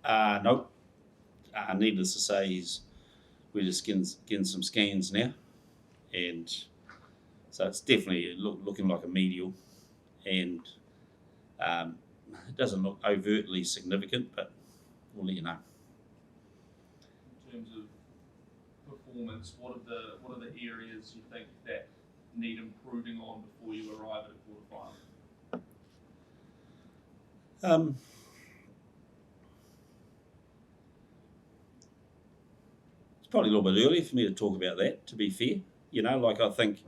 Nope. Needless to say, we're just getting some scans now, and so it's definitely looking like a medial, and um, it doesn't look overtly significant, but we'll let you know. In terms of performance, what are the areas you think that need improving on before you arrive at a quarterfinal? Um, it's probably a little bit early for me to talk about that. To be fair, like I think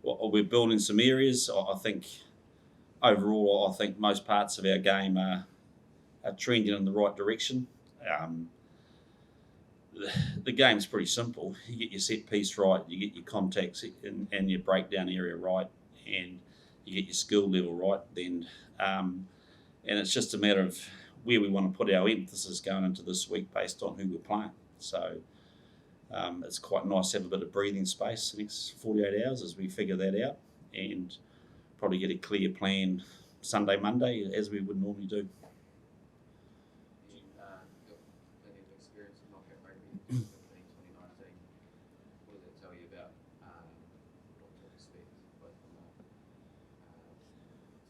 we're building some areas. I think overall, I think most parts of our game are trending in the right direction. Um, the game's pretty simple. You get your set piece right, you get your contacts and your breakdown area right, and you get your skill level right. Then, and it's just a matter of where we want to put our emphasis going into this week based on who we're playing. So it's quite nice to have a bit of breathing space the next 48 hours as we figure that out, and probably get a clear plan Sunday, Monday, as we would normally do. Got plenty of experience in knockout rugby, 2015, 2019. What does it tell you about what to expect, both from a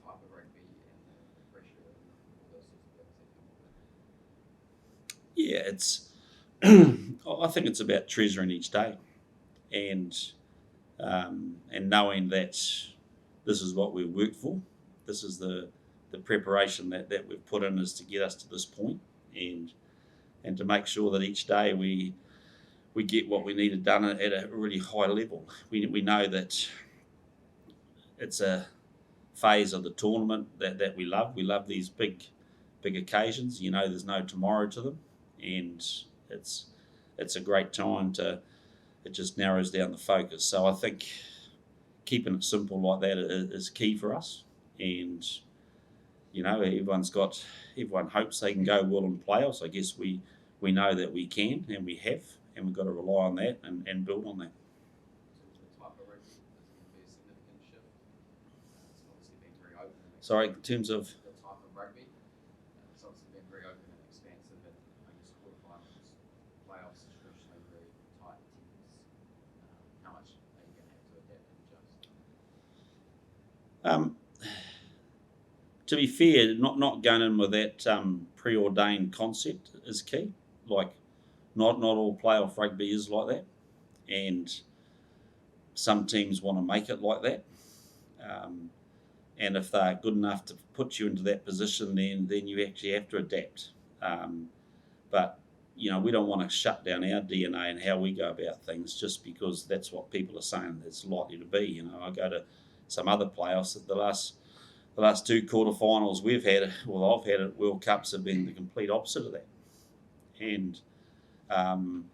type of rugby and the pressure and all those sorts of things that come with it? Yeah, it's. I think it's about treasuring each day, and and knowing that this is what we've worked for. This is the preparation that we've put in is to get us to this point, and to make sure that each day we get what we needed done at a really high level. We know that it's a phase of the tournament that we love. We love these big occasions. There's no tomorrow to them, and it's it's a great time to. It just narrows down the focus. So I think keeping it simple like that is key for us. And everyone hopes they can go well in playoffs. I guess we know that we can and we have, and we've got to rely on that and build on that. In terms of the type of rugby, there's going to be a significant shift. It's obviously been very open and Sorry, in expansive. terms of The type of rugby, it's obviously been very open and expansive, and I guess quarterfinals, playoffs is traditionally very tight and tense. How much are you going to have to adapt and adjust? um, to be fair, not going in with that preordained concept is key. Like not all playoff rugby is like that, and some teams want to make it like that. Um, and if they're good enough to put you into that position, then you actually have to adapt. But we don't want to shut down our DNA and how we go about things just because that's what people are saying it's likely to be. I go to some other playoffs at the last two quarterfinals we've had, well, I've had at World Cups have been the complete opposite of that, and um,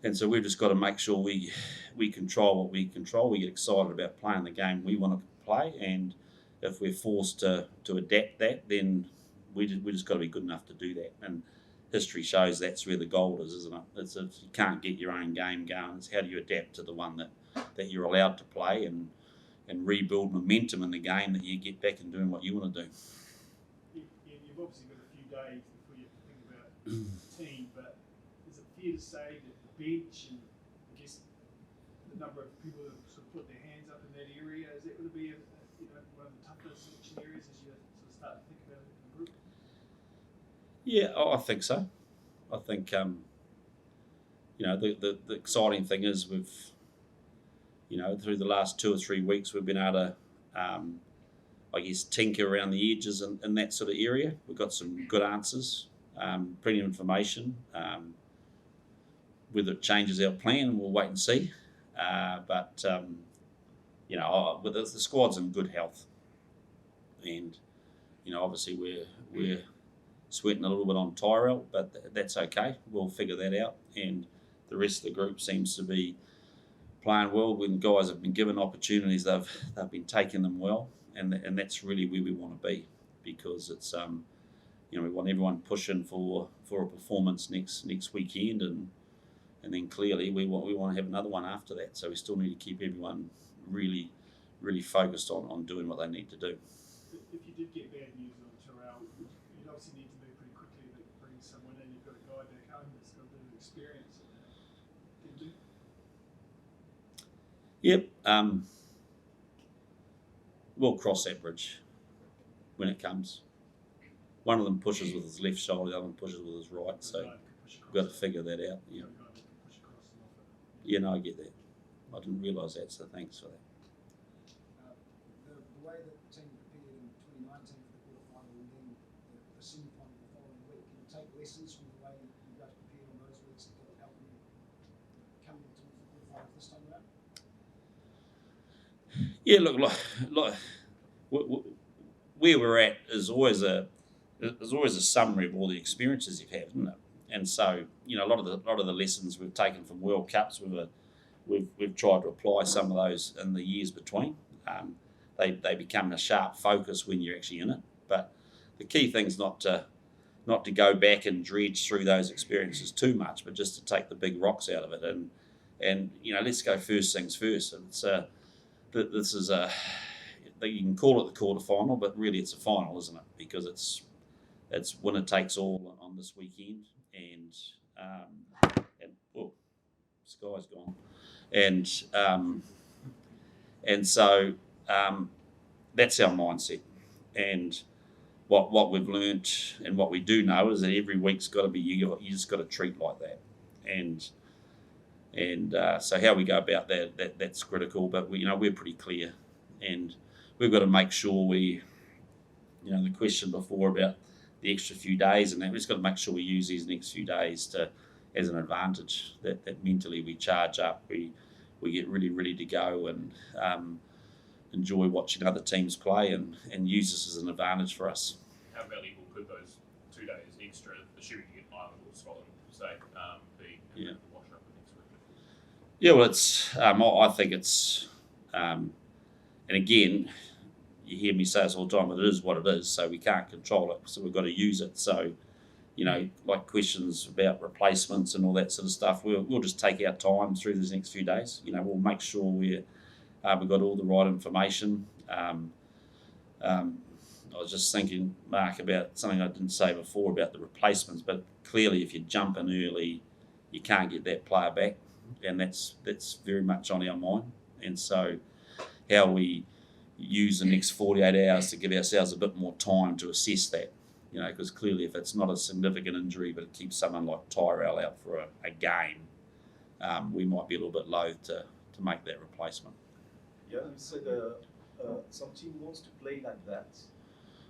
and so we've just got to make sure we control what we control. We get excited about playing the game we want to play, and if we're forced to adapt that, then we just got to be good enough to do that. And history shows that's where the gold is, isn't it? It's if you can't get your own game going, it's how do you adapt to the one that you're allowed to play and rebuild momentum in the game that you get back and doing what you want to do. You've obviously got a few days before you have to think about the team, but is it fair to say that the bench and I guess the number of people that sort of put their hands up in that area, is that going to be one of the tougher selection areas as you sort of start to think about it in the group? Yeah, I think so. I think the exciting thing is through the last 2 or 3 weeks we've been able to I guess tinker around the edges in that sort of area. We've got some good answers, plenty of information. Whether it changes our plan, we'll wait and see. But with the squad's in good health, and obviously we're sweating a little bit on Tyrell, but that's okay. We'll figure that out, and the rest of the group seems to be playing well. When guys have been given opportunities, they've been taking them well, and that's really where we want to be, because it's we want everyone pushing for a performance next weekend, and then clearly we want to have another one after that. So we still need to keep everyone really focused on doing what they need to do. If you did get bad news on Terrell, you'd obviously need to move pretty quickly, but bring bring someone in, you've got a guy back home that's got a bit of experience in that. Can do. Yep. We'll cross that bridge when it comes. One of them pushes with his left shoulder, the other one pushes with his right. So we've got to figure that out. Yeah. Yeah, no, I get that. I didn't realise that, so thanks for that. The way that the team prepared in 2019 for the quarterfinal and then the semi-final the following week, can you take lessons from the way you guys prepared on those weeks that will help you come into the quarterfinal this time around? Yeah, look, where we're at is always a summary of all the experiences you've had, isn't it? And so, a lot of the lessons we've taken from World Cups, we've tried to apply some of those in the years between. They become a sharp focus when you're actually in it. But the key thing's not to go back and dredge through those experiences too much, but just to take the big rocks out of it. And let's go first things first. And this is you can call it the quarterfinal, but really it's a final, isn't it? Because it's winner takes all on this weekend, and sky's gone, and so that's our mindset, and what we've learnt and what we do know is that every week's got to be you just got to treat like that, and so how we go about that's critical, but we're pretty clear, and we've got to make sure the question before about the extra few days, and we've just got to make sure we use these next few days as an advantage, that mentally we charge up, we get really ready to go, and enjoy watching other teams play, and use this as an advantage for us. How valuable could those 2 days extra, assuming you get Ireland or Scotland, say, be Yeah. to wash up next week? Yeah, well, it's I think it's and again, you hear me say this all the time, but it is what it is, so we can't control it, so we've got to use it. So, like questions about replacements and all that sort of stuff, we'll just take our time through these next few days. We'll make sure we've got all the right information. I was just thinking, Mark, about something I didn't say before about the replacements, but clearly if you jump in early, you can't get that player back, and that's very much on our mind. And so how we use the next 48 hours to give ourselves a bit more time to assess that, because clearly if it's not a significant injury, but it keeps someone like Tyrell out for a game, we might be a little bit loath to make that replacement. Yeah, you said some team wants to play like that.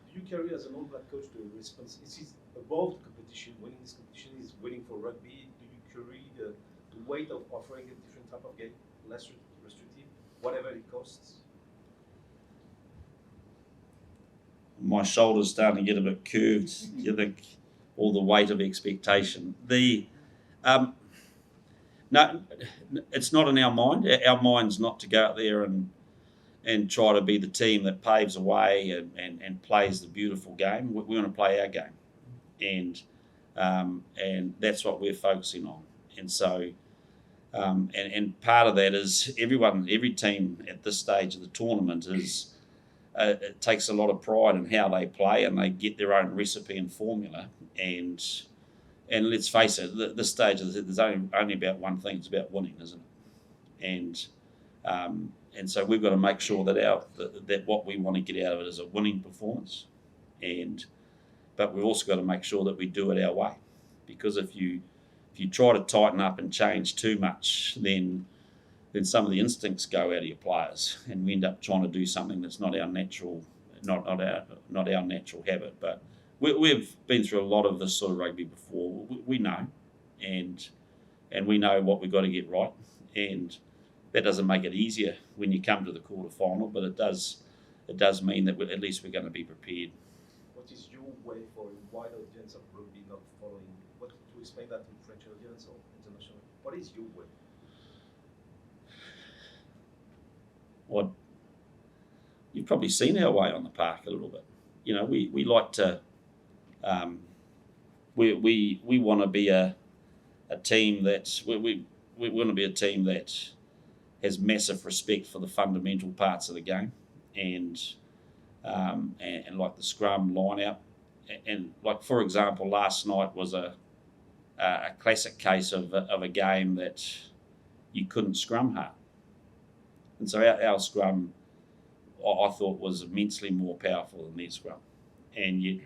Do you carry as an All Black coach the responsibility? Is above the competition, winning this competition is winning for rugby? Do you carry the weight of offering a different type of game, less restrictive, whatever it costs? My shoulder's starting to get a bit curved. You think all the weight of expectation. No, it's not in our mind. Our mind's not to go out there and try to be the team that paves the way and plays the beautiful game. We want to play our game, and that's what we're focusing on. And so, and part of that is every team at this stage of the tournament is. It takes a lot of pride in how they play, and they get their own recipe and formula. And let's face it, this stage there's only about one thing: it's about winning, isn't it? And so we've got to make sure that what we want to get out of it is a winning performance. But we've also got to make sure that we do it our way, because if you try to tighten up and change too much, then some of the instincts go out of your players, and we end up trying to do something that's not our natural habit. But we've been through a lot of this sort of rugby before. We know, and we know what we've got to get right, and that doesn't make it easier when you come to the quarterfinal, but it does mean that at least we're going to be prepared. What is your way for a wide audience of rugby not following? What to explain that to French audience or international? What is your way? Well, you've probably seen our way on the park a little bit. We like to. We want to be a team that we want to be a team that has massive respect for the fundamental parts of the game, and like the scrum line out, and like for example, last night was a classic case of a game that you couldn't scrum hard, and so our scrum I thought was immensely more powerful than their scrum, and yet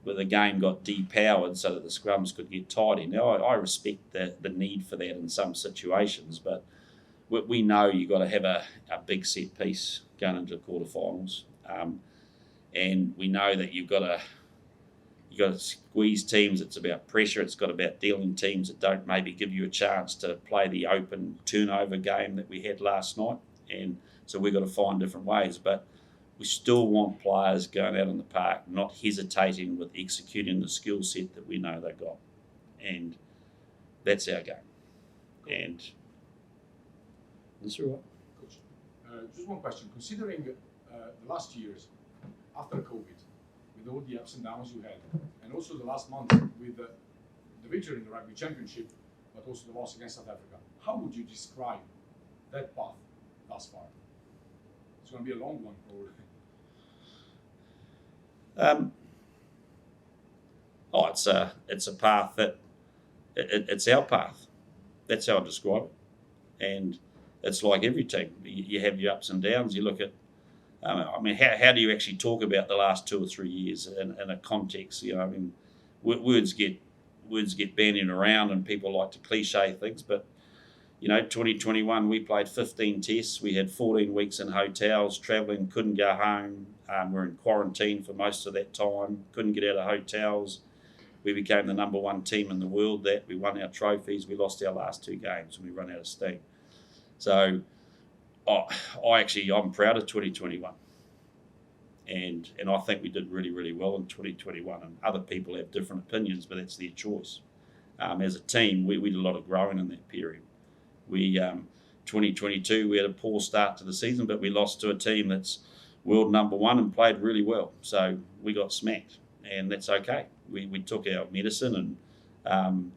but the game got depowered so that the scrums could get tidy. Now I respect the need for that in some situations, but we know you've got to have a big set piece going into the quarterfinals, and we know that you've got to squeeze teams. It's about pressure. It's got about dealing teams that don't maybe give you a chance to play the open turnover game that we had last night, and so we've got to find different ways. But we still want players going out on the park, not hesitating with executing the skill set that we know they've got, and that's our game. And that's all right. Coach, just one question. Considering the last years after COVID, with all the ups and downs you had, and also the last month with the victory in the Rugby Championship, but also the loss against South Africa, how would you describe that path thus far? It's going to be a long one, probably. It's a path that it's our path. That's how I describe it. And it's like every team. You have your ups and downs. You look at, how do you actually talk about the last 2 or 3 years in a context? Words get bandied around, and people like to cliche things. But 2021 we played 15 tests. We had 14 weeks in hotels, travelling, couldn't go home. We're in quarantine for most of that time. Couldn't get out of hotels. We became the number 1 team in the world. That we won our trophies. We lost our last 2 games and we run out of steam. So I'm proud of 2021, and I think we did really, really well in 2021. And other people have different opinions, but that's their choice. As a team, we did a lot of growing in that period. 2022 we had a poor start to the season, but we lost to a team that's world number 1 and played really well. So we got smacked, and that's okay. We took our medicine, and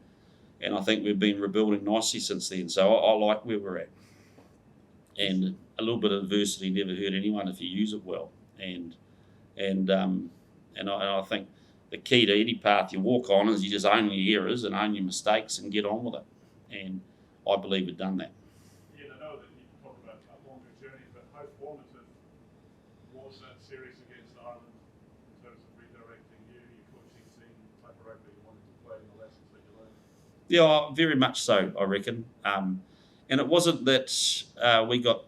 I think we've been rebuilding nicely since then. So I like where we're at. And a little bit of adversity never hurt anyone if you use it well. And I think the key to any path you walk on is you just own your errors and own your mistakes and get on with it. And I believe we've done that. Yeah, I know that you can talk about a longer journey, but how formative was that series against Ireland in terms of redirecting you, your coaching team, the type of rugby you wanted to play, and the lessons that you learned? Yeah, very much so, I reckon. And it wasn't that we got...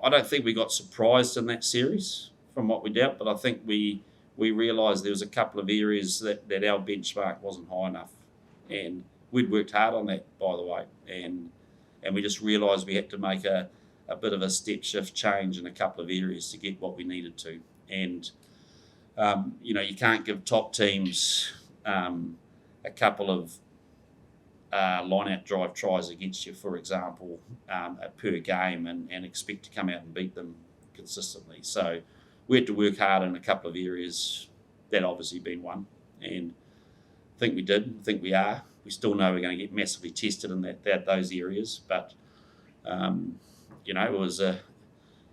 I don't think we got surprised in that series from what we dealt, but I think we realised there was a couple of areas that our benchmark wasn't high enough. And we'd worked hard on that, by the way. And we just realised we had to make a bit of a step shift change in a couple of areas to get what we needed to. And, you can't give top teams a couple of line-out drive tries against you, for example, per game and expect to come out and beat them consistently. So we had to work hard in a couple of areas. That obviously been one. And I think we did. I think we are. We still know we're going to get massively tested in those areas. But, it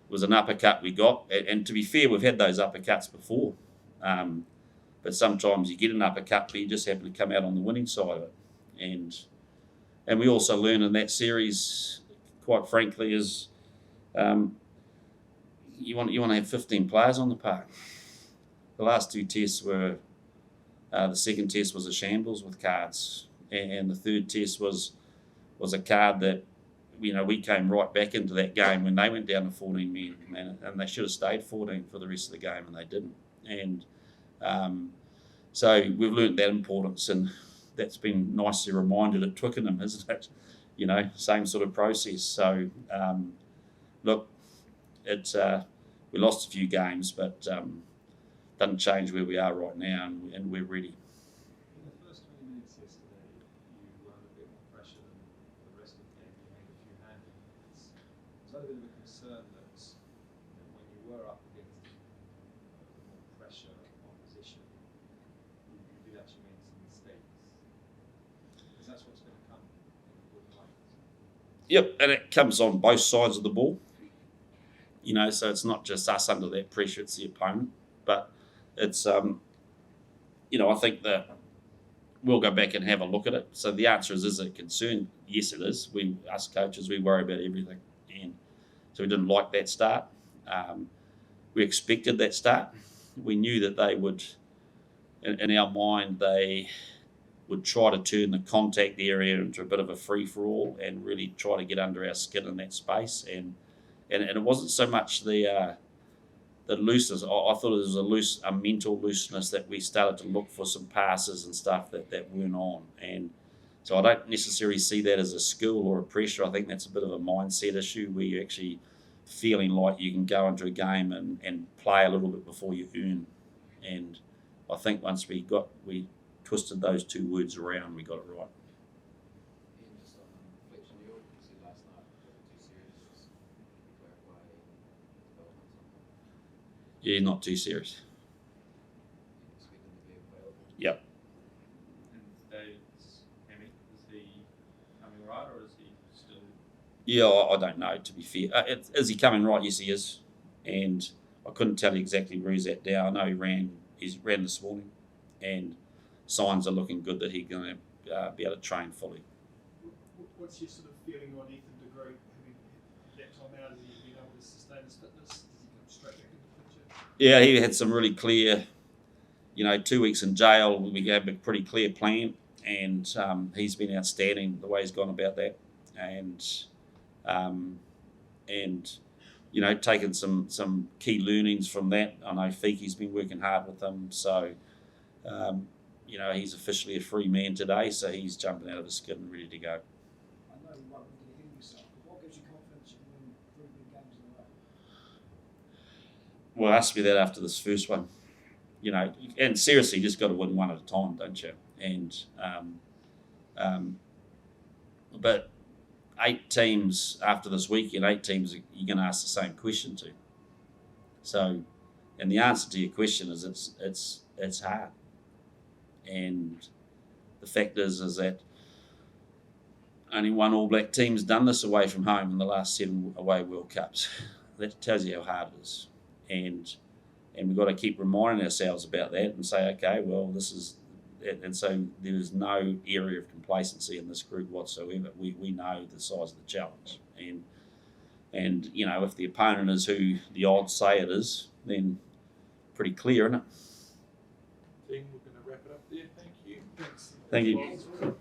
was an uppercut we got. And to be fair, we've had those uppercuts before. But sometimes you get an uppercut, but you just happen to come out on the winning side of it. And we also learned in that series, quite frankly, is you want to have 15 players on the park. The last 2 tests were, the second test was a shambles with cards, and the third test was a card that we came right back into that game when they went down to 14 men, and they should have stayed 14 for the rest of the game, and they didn't. And so we've learnt that importance, and that's been nicely reminded at Twickenham, isn't it? Same sort of process. So, look, it's we lost a few games, but doesn't change where we are right now, and we're ready. In the first 20 minutes yesterday, you were under a bit more pressure than the rest of the game. You made a few handles. Was that a bit of a concern that when you were up against more pressure opposition, you did actually make some mistakes? Because that's what's going to come in the good fight. Yep, and it comes on both sides of the ball. So it's not just us under that pressure, it's the opponent. But it's I think that we'll go back and have a look at it. So the answer is it a concern? Yes, it is. Us coaches, we worry about everything, and so we didn't like that start. We expected that start. We knew that they would, in our mind, they would try to turn the contact area into a bit of a free for all and really try to get under our skin in that space. And it wasn't so much the looseness. I thought it was a mental looseness that we started to look for some passes and stuff that weren't on. And so I don't necessarily see that as a skill or a pressure. I think that's a bit of a mindset issue where you're actually feeling like you can go into a game and play a little bit before you earn. And I think once we twisted those two words around, we got it right. Ian, just on Fletcher Neal, you said last night that the 2 series was clarify development. Yeah, not too serious. You expect them to be available. Yep. And David's hammy, is he coming right or is he still? Yeah, I don't know, to be fair. Is he coming right? Yes, he is. And I couldn't tell you exactly where he's at now. I know he ran this morning, and signs are looking good that he's going to be able to train fully. What's your sort of feeling on Ethan de Groot having that time out? Has he been able to sustain his fitness? Does he come straight back into the picture? Yeah, he had some really clear, 2 weeks in jail. We gave him a pretty clear plan, and he's been outstanding the way he's gone about that, and taken some key learnings from that. I know Fiki's been working hard with him, so he's officially a free man today, so he's jumping out of his skin and ready to go. I know you won't get ahead of yourself, but what gives you confidence you can win 3 big games in a row? Well, ask me that after this first one. And seriously, you just got to win one at a time, don't you? And but 8 teams after this weekend, 8 teams you're going to ask the same question to. So, and the answer to your question is it's hard. And the fact is that only one All Black team's done this away from home in the last 7 away World Cups. That tells you how hard it is. And we've got to keep reminding ourselves about that and say, okay, well, this is, and so there is no area of complacency in this group whatsoever. We know the size of the challenge. And if the opponent is who the odds say it is, then pretty clear, isn't it? Team, we're going to wrap it up there. Thank you. Thanks. Thank you.